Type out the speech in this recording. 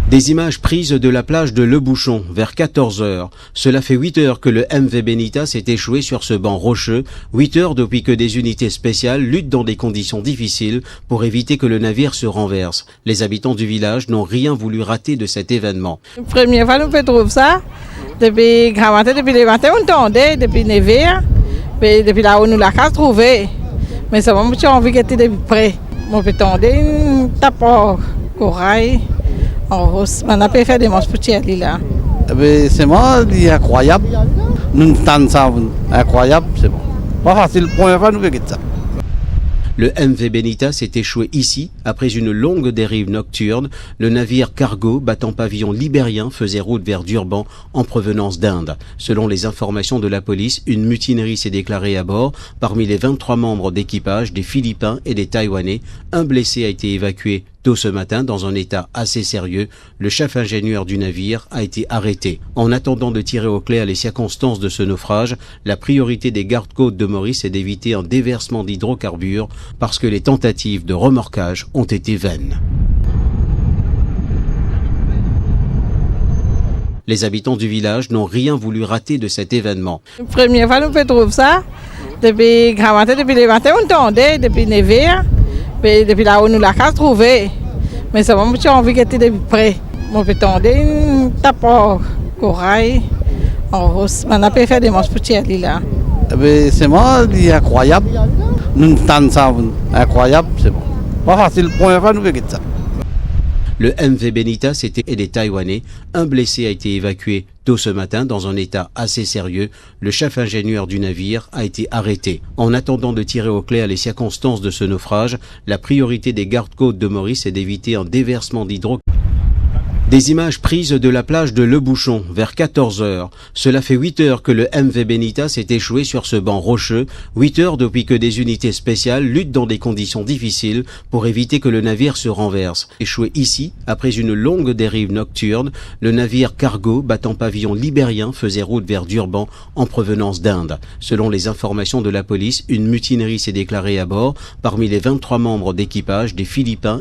Des images prises de la plage de Le Bouchon vers 14 heures. Cela fait 8 heures que le MV Benita s'est échoué sur ce banc rocheux. 8 heures depuis que des unités spéciales luttent dans des conditions difficiles pour éviter que le navire se renverse. Les habitants du village n'ont rien voulu rater de cet événement. Première fois nous trouver ça. Depuis grand matin, depuis le matin, on tendait, depuis 9 heures. Depuis là où nous l'avons trouvé. Mais ça m'a envie d'être depuis près. On peut tendre, tape corail. On a pu faire des manches pour tirer là. C'est moi, c'est incroyable. Nous entendons ça, incroyable, c'est bon. Pas facile, première fois nous faisons ça. Le MV Benita s'est échoué ici après une longue dérive nocturne. Le navire cargo battant pavillon libérien faisait route vers Durban en provenance d'Inde. Selon les informations de la police, une mutinerie s'est déclarée à bord. Parmi les 23 membres d'équipage, des Philippins et des Taïwanais, un blessé a été évacué tôt ce matin dans un état assez sérieux. Le chef ingénieur du navire a été arrêté. En attendant de tirer au clair les circonstances de ce naufrage, la priorité des gardes-côtes de Maurice est d'éviter un déversement d'hydrocarbures parce que les tentatives de remorquage ont été vaines. Les habitants du village n'ont rien voulu rater de cet événement. Première fois nous trouver ça. Depuis grand matin, depuis le matin, on tendait, depuis 9 heures. Depuis là où nous l'avons trouvé. Mais ça m'a envie d'être depuis près. On peut tendre, tape corail. On a pu faire des manches pour tirer là. C'est moi, c'est incroyable. Nous entendons ça, incroyable, c'est bon. Pas facile, première fois nous faisons ça. Le MV Benita et des Taïwanais. Un blessé a été évacué tôt ce matin dans un état assez sérieux. Le chef ingénieur du navire a été arrêté. En attendant de tirer au clair les circonstances de ce naufrage, la priorité des gardes-côtes de Maurice est d'éviter un déversement d'hydrocarbures. Des images prises de la plage de Le Bouchon vers 14 heures. Cela fait 8 heures que le MV Benita s'est échoué sur ce banc rocheux. 8 heures depuis que des unités spéciales luttent dans des conditions difficiles pour éviter que le navire se renverse. Échoué ici après une longue dérive nocturne, le navire cargo battant pavillon libérien faisait route vers Durban en provenance d'Inde. Selon les informations de la police, une mutinerie s'est déclarée à bord. Parmi les 23 membres d'équipage, des Philippins